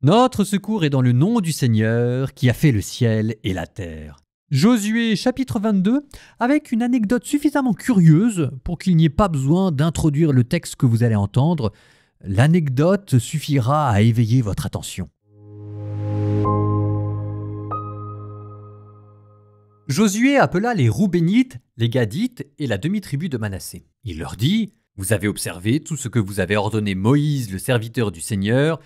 Notre secours est dans le nom du Seigneur qui a fait le ciel et la terre. Josué chapitre 22, avec une anecdote suffisamment curieuse pour qu'il n'y ait pas besoin d'introduire le texte que vous allez entendre. L'anecdote suffira à éveiller votre attention. Josué appela les Roubénites, les Gadites et la demi-tribu de Manassé. Il leur dit « Vous avez observé tout ce que vous avez ordonné Moïse, le serviteur du Seigneur,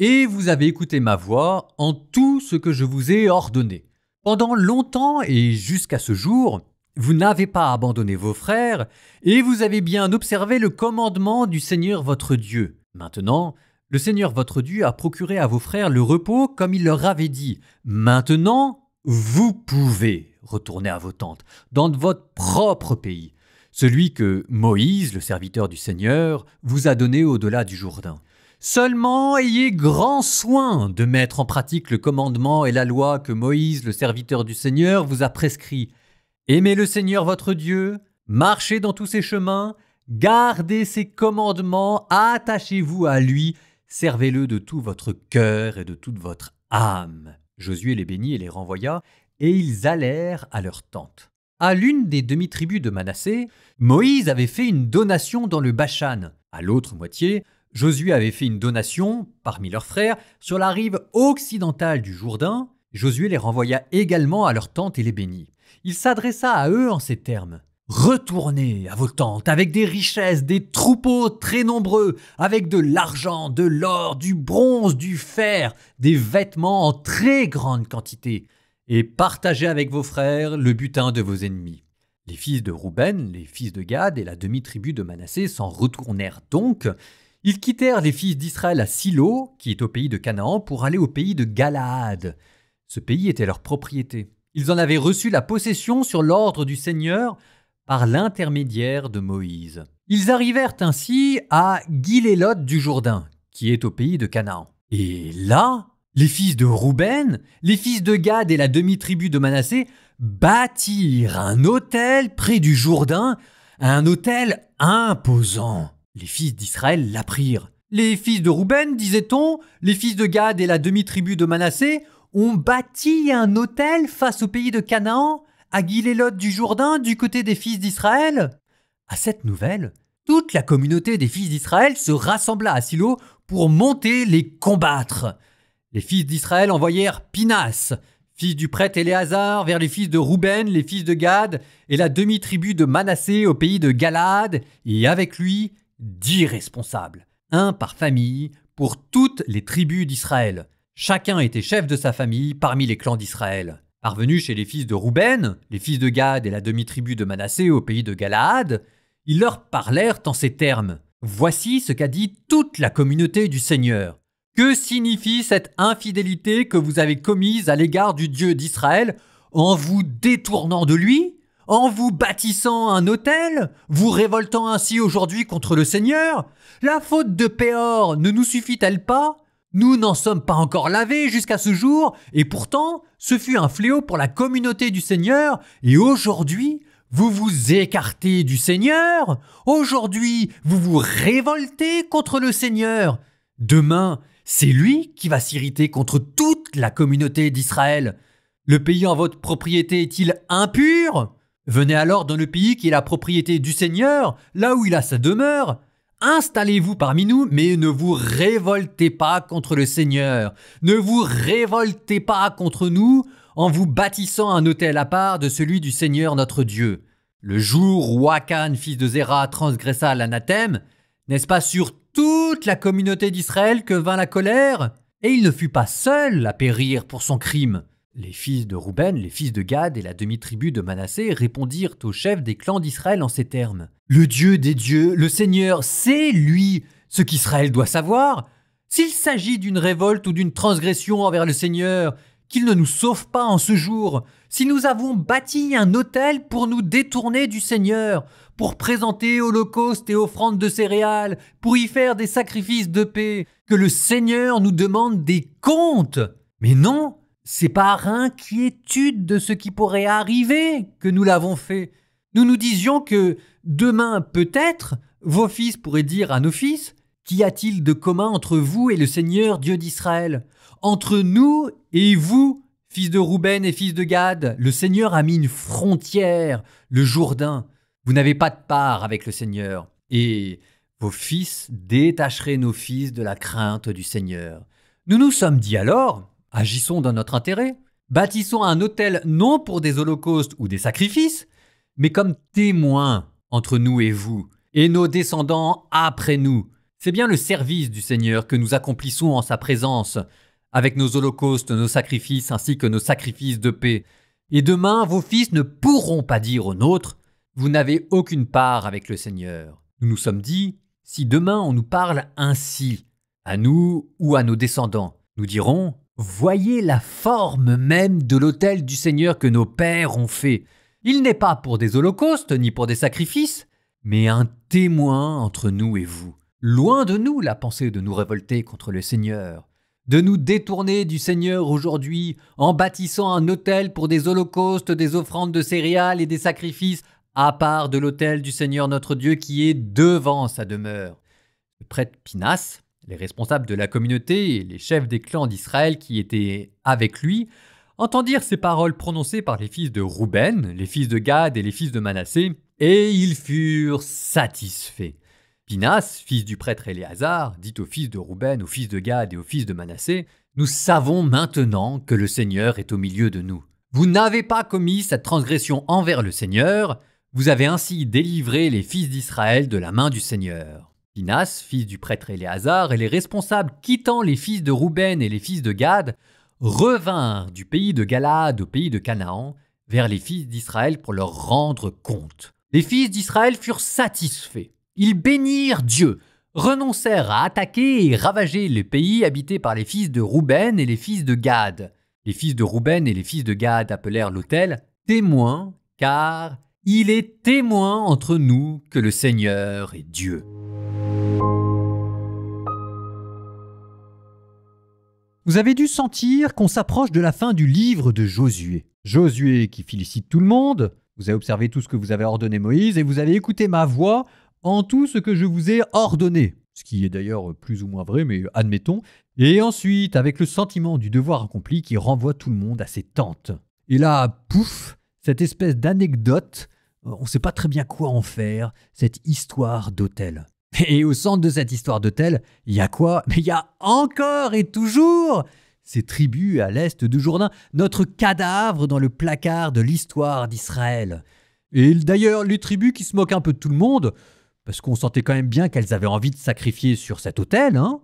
et vous avez écouté ma voix en tout ce que je vous ai ordonné. Pendant longtemps et jusqu'à ce jour, vous n'avez pas abandonné vos frères, et vous avez bien observé le commandement du Seigneur votre Dieu. Maintenant, le Seigneur votre Dieu a procuré à vos frères le repos comme il leur avait dit. Maintenant, vous pouvez retourner à vos tentes, dans votre propre pays, celui que Moïse, le serviteur du Seigneur, vous a donné au-delà du Jourdain. Seulement ayez grand soin de mettre en pratique le commandement et la loi que Moïse, le serviteur du Seigneur, vous a prescrit. Aimez le Seigneur votre Dieu, marchez dans tous ses chemins, gardez ses commandements, attachez-vous à lui, servez-le de tout votre cœur et de toute votre âme. » Josué les bénit et les renvoya, et ils allèrent à leur tente. À l'une des demi-tribus de Manassé, Moïse avait fait une donation dans le Bashan. À l'autre moitié, Josué avait fait une donation, parmi leurs frères, sur la rive occidentale du Jourdain. Josué les renvoya également à leur tente et les bénit. Il s'adressa à eux en ces termes. « Retournez à vos tentes avec des richesses, des troupeaux très nombreux, avec de l'argent, de l'or, du bronze, du fer, des vêtements en très grande quantité, et partagez avec vos frères le butin de vos ennemis. » Les fils de Rouben, les fils de Gad et la demi-tribu de Manassé s'en retournèrent donc. Ils quittèrent les fils d'Israël à Silo, qui est au pays de Canaan, pour aller au pays de Galaad. Ce pays était leur propriété. Ils en avaient reçu la possession sur l'ordre du Seigneur par l'intermédiaire de Moïse. Ils arrivèrent ainsi à Guilélot du Jourdain, qui est au pays de Canaan. Et là, les fils de Rouben, les fils de Gad et la demi-tribu de Manassé bâtirent un autel près du Jourdain, un autel imposant. Les fils d'Israël l'apprirent. Les fils de Rouben, disait-on, les fils de Gad et la demi-tribu de Manassé ont bâti un autel face au pays de Canaan, à Guilélot du Jourdain, du côté des fils d'Israël. À cette nouvelle, toute la communauté des fils d'Israël se rassembla à Silo pour monter les combattre. Les fils d'Israël envoyèrent Pinas, fils du prêtre Éléazar, vers les fils de Rouben, les fils de Gad et la demi-tribu de Manassé au pays de Galaad, et avec lui 10 responsables, un par famille, pour toutes les tribus d'Israël. Chacun était chef de sa famille parmi les clans d'Israël. Parvenus chez les fils de Rouben, les fils de Gad et la demi-tribu de Manassé au pays de Galaad, ils leur parlèrent en ces termes. « Voici ce qu'a dit toute la communauté du Seigneur. Que signifie cette infidélité que vous avez commise à l'égard du Dieu d'Israël en vous détournant de lui ? En vous bâtissant un autel, vous révoltant ainsi aujourd'hui contre le Seigneur? La faute de Péor ne nous suffit-elle pas? Nous n'en sommes pas encore lavés jusqu'à ce jour, et pourtant, ce fut un fléau pour la communauté du Seigneur, et aujourd'hui, vous vous écartez du Seigneur? Aujourd'hui, vous vous révoltez contre le Seigneur? Demain, c'est lui qui va s'irriter contre toute la communauté d'Israël. Le pays en votre propriété est-il impur? Venez alors dans le pays qui est la propriété du Seigneur, là où il a sa demeure. Installez-vous parmi nous, mais ne vous révoltez pas contre le Seigneur. Ne vous révoltez pas contre nous en vous bâtissant un autel à part de celui du Seigneur notre Dieu. Le jour où Akan, fils de Zéra, transgressa l'anathème, n'est-ce pas sur toute la communauté d'Israël que vint la colère? Et il ne fut pas seul à périr pour son crime. Les fils de Rouben, les fils de Gad et la demi-tribu de Manassé répondirent au chef des clans d'Israël en ces termes. « Le Dieu des dieux, le Seigneur, c'est lui ce qu'Israël doit savoir. S'il s'agit d'une révolte ou d'une transgression envers le Seigneur, qu'il ne nous sauve pas en ce jour. Si nous avons bâti un autel pour nous détourner du Seigneur, pour présenter holocaustes et offrandes de céréales, pour y faire des sacrifices de paix, que le Seigneur nous demande des comptes. Mais non, c'est par inquiétude de ce qui pourrait arriver que nous l'avons fait. Nous nous disions que demain, peut-être, vos fils pourraient dire à nos fils: Qu'y a-t-il de commun entre vous et le Seigneur Dieu d'Israël? Entre nous et vous, fils de Rouben et fils de Gad, le Seigneur a mis une frontière, le Jourdain. Vous n'avez pas de part avec le Seigneur. Et vos fils détacheraient nos fils de la crainte du Seigneur. Nous nous sommes dit alors, agissons dans notre intérêt, bâtissons un autel non pour des holocaustes ou des sacrifices, mais comme témoins entre nous et vous, et nos descendants après nous. C'est bien le service du Seigneur que nous accomplissons en sa présence, avec nos holocaustes, nos sacrifices ainsi que nos sacrifices de paix. Et demain, vos fils ne pourront pas dire aux nôtres, vous n'avez aucune part avec le Seigneur. Nous nous sommes dit, si demain on nous parle ainsi, à nous ou à nos descendants, nous dirons, voyez la forme même de l'autel du Seigneur que nos pères ont fait. Il n'est pas pour des holocaustes ni pour des sacrifices, mais un témoin entre nous et vous. Loin de nous la pensée de nous révolter contre le Seigneur, de nous détourner du Seigneur aujourd'hui en bâtissant un autel pour des holocaustes, des offrandes de céréales et des sacrifices, à part de l'autel du Seigneur notre Dieu qui est devant sa demeure. Le prêtre Pinas, les responsables de la communauté et les chefs des clans d'Israël qui étaient avec lui, entendirent ces paroles prononcées par les fils de Rouben, les fils de Gad et les fils de Manassé, et ils furent satisfaits. Pinas, fils du prêtre Éléazar, dit aux fils de Rouben, aux fils de Gad et aux fils de Manassé, « Nous savons maintenant que le Seigneur est au milieu de nous. Vous n'avez pas commis cette transgression envers le Seigneur, vous avez ainsi délivré les fils d'Israël de la main du Seigneur. » Pinas, fils du prêtre Éléazar, et les responsables quittant les fils de Rouben et les fils de Gad, revinrent du pays de Galaad au pays de Canaan vers les fils d'Israël pour leur rendre compte. Les fils d'Israël furent satisfaits. Ils bénirent Dieu, renoncèrent à attaquer et ravager le pays habité par les fils de Rouben et les fils de Gad. Les fils de Rouben et les fils de Gad appelèrent l'autel « témoin » car il est témoin entre nous que le Seigneur est Dieu. Vous avez dû sentir qu'on s'approche de la fin du livre de Josué. Josué qui félicite tout le monde, vous avez observé tout ce que vous avez ordonné Moïse et vous avez écouté ma voix en tout ce que je vous ai ordonné. Ce qui est d'ailleurs plus ou moins vrai, mais admettons. Et ensuite, avec le sentiment du devoir accompli qui renvoie tout le monde à ses tentes. Et là, pouf, cette espèce d'anecdote, on ne sait pas très bien quoi en faire, cette histoire d'autel. Et au centre de cette histoire d'autel, il y a quoi? Mais il y a encore et toujours ces tribus à l'est du Jourdain, notre cadavre dans le placard de l'histoire d'Israël. Et d'ailleurs, les tribus qui se moquent un peu de tout le monde, parce qu'on sentait quand même bien qu'elles avaient envie de sacrifier sur cet autel, hein.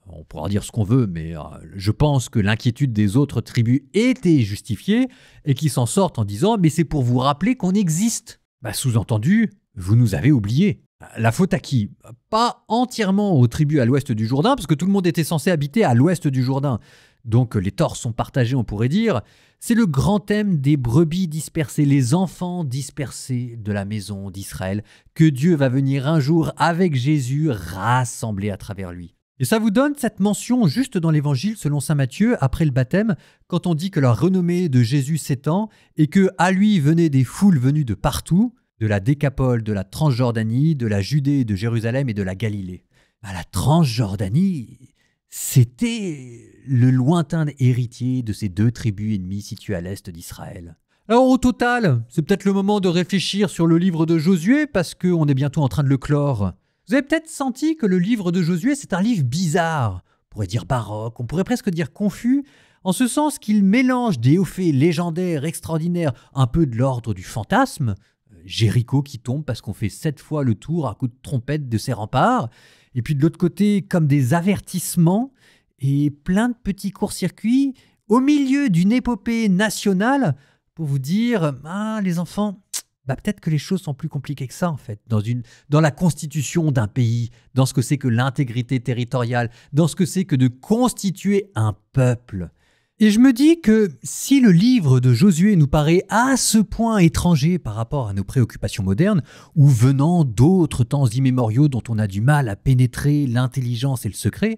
On pourra dire ce qu'on veut, mais je pense que l'inquiétude des autres tribus était justifiée et qu'ils s'en sortent en disant « mais c'est pour vous rappeler qu'on existe ». Sous-entendu, vous nous avez oubliés. La faute à qui? Pas entièrement aux tribus à l'ouest du Jourdain, parce que tout le monde était censé habiter à l'ouest du Jourdain. Donc les torts sont partagés, on pourrait dire. C'est le grand thème des brebis dispersées, les enfants dispersés de la maison d'Israël, que Dieu va venir un jour avec Jésus rassembler à travers lui. Et ça vous donne cette mention juste dans l'évangile selon saint Matthieu, après le baptême, quand on dit que la renommée de Jésus s'étend et que à lui venaient des foules venues de partout, de la Décapole, de la Transjordanie, de la Judée, de Jérusalem et de la Galilée. La Transjordanie, c'était le lointain héritier de ces deux tribus ennemies situées à l'est d'Israël. Alors au total, c'est peut-être le moment de réfléchir sur le livre de Josué parce qu'on est bientôt en train de le clore. Vous avez peut-être senti que le livre de Josué, c'est un livre bizarre. On pourrait dire baroque, on pourrait presque dire confus, en ce sens qu'il mélange des hauts faits légendaires, extraordinaires, un peu de l'ordre du fantasme, Jéricho qui tombe parce qu'on fait 7 fois le tour à coup de trompette de ses remparts, et puis de l'autre côté, comme des avertissements et plein de petits courts-circuits au milieu d'une épopée nationale pour vous dire « les enfants, peut-être que les choses sont plus compliquées que ça en fait, dans la constitution d'un pays, dans ce que c'est que l'intégrité territoriale, dans ce que c'est que de constituer un peuple. » Et je me dis que si le livre de Josué nous paraît à ce point étranger par rapport à nos préoccupations modernes, ou venant d'autres temps immémoriaux dont on a du mal à pénétrer l'intelligence et le secret,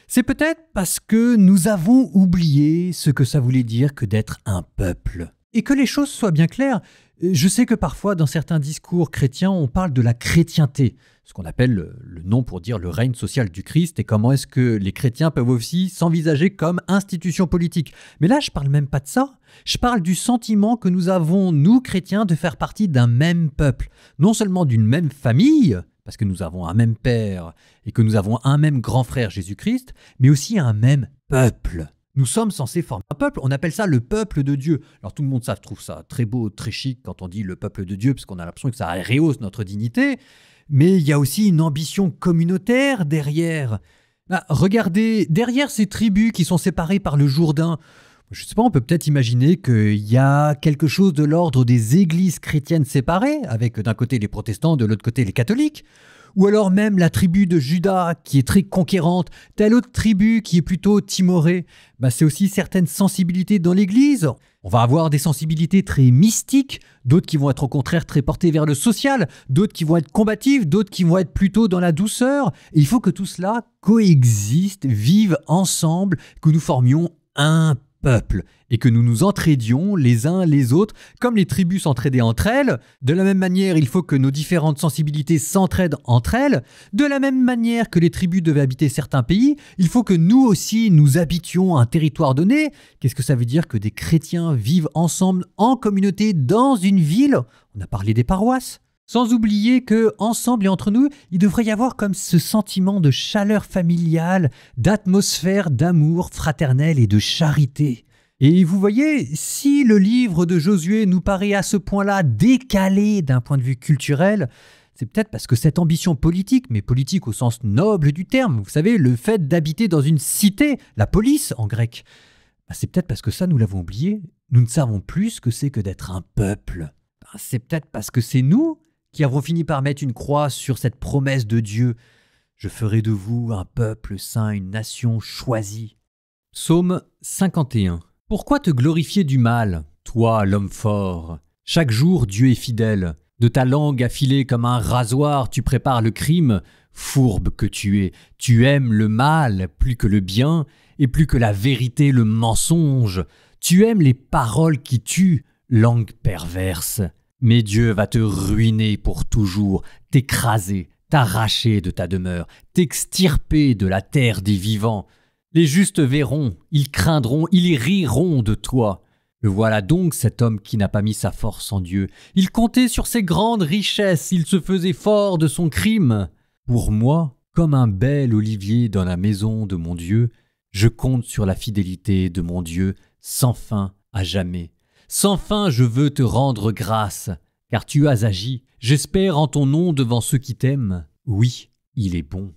c'est peut-être parce que nous avons oublié ce que ça voulait dire que d'être un peuple. Et que les choses soient bien claires, je sais que parfois dans certains discours chrétiens, on parle de la chrétienté, ce qu'on appelle le nom pour dire le règne social du Christ et comment est-ce que les chrétiens peuvent aussi s'envisager comme institution politique. Mais là, je parle même pas de ça. Je parle du sentiment que nous avons, nous chrétiens, de faire partie d'un même peuple, non seulement d'une même famille, parce que nous avons un même Père et que nous avons un même grand frère Jésus-Christ, mais aussi un même peuple. Nous sommes censés former un peuple, on appelle ça le peuple de Dieu. Alors tout le monde ça trouve ça très beau, très chic quand on dit le peuple de Dieu, parce qu'on a l'impression que ça rehausse notre dignité, mais il y a aussi une ambition communautaire derrière. Ah, regardez, derrière ces tribus qui sont séparées par le Jourdain, je ne sais pas, on peut peut-être imaginer qu'il y a quelque chose de l'ordre des églises chrétiennes séparées, avec d'un côté les protestants, de l'autre côté les catholiques, ou alors même la tribu de Juda qui est très conquérante, telle autre tribu qui est plutôt timorée. C'est aussi certaines sensibilités dans l'Église. On va avoir des sensibilités très mystiques, d'autres qui vont être au contraire très portées vers le social, d'autres qui vont être combatives, d'autres qui vont être plutôt dans la douceur. Et il faut que tout cela coexiste, vive ensemble, que nous formions un peuple et que nous nous entraidions les uns les autres comme les tribus s'entraidaient entre elles. De la même manière, il faut que nos différentes sensibilités s'entraident entre elles. De la même manière que les tribus devaient habiter certains pays, il faut que nous aussi nous habitions un territoire donné. Qu'est-ce que ça veut dire que des chrétiens vivent ensemble en communauté dans une ville? On a parlé des paroisses. Sans oublier que, ensemble et entre nous, il devrait y avoir comme ce sentiment de chaleur familiale, d'atmosphère d'amour fraternel et de charité. Et vous voyez, si le livre de Josué nous paraît à ce point-là décalé d'un point de vue culturel, c'est peut-être parce que cette ambition politique, mais politique au sens noble du terme, vous savez, le fait d'habiter dans une cité, la police en grec, c'est peut-être parce que ça, nous l'avons oublié. Nous ne savons plus ce que c'est que d'être un peuple. C'est peut-être parce que c'est nous qui avons fini par mettre une croix sur cette promesse de Dieu. Je ferai de vous un peuple saint, une nation choisie. Psaume 51. Pourquoi te glorifier du mal, toi, l'homme fort? Chaque jour, Dieu est fidèle. De ta langue affilée comme un rasoir, tu prépares le crime. Fourbe que tu es, tu aimes le mal plus que le bien, et plus que la vérité le mensonge. Tu aimes les paroles qui tuent, langue perverse. Mais Dieu va te ruiner pour toujours, t'écraser, t'arracher de ta demeure, t'extirper de la terre des vivants. Les justes verront, ils craindront, ils riront de toi. Le voilà donc cet homme qui n'a pas mis sa force en Dieu. Il comptait sur ses grandes richesses, il se faisait fort de son crime. Pour moi, comme un bel olivier dans la maison de mon Dieu, je compte sur la fidélité de mon Dieu sans fin à jamais. Sans fin, je veux te rendre grâce, car tu as agi. J'espère en ton nom devant ceux qui t'aiment. Oui, il est bon.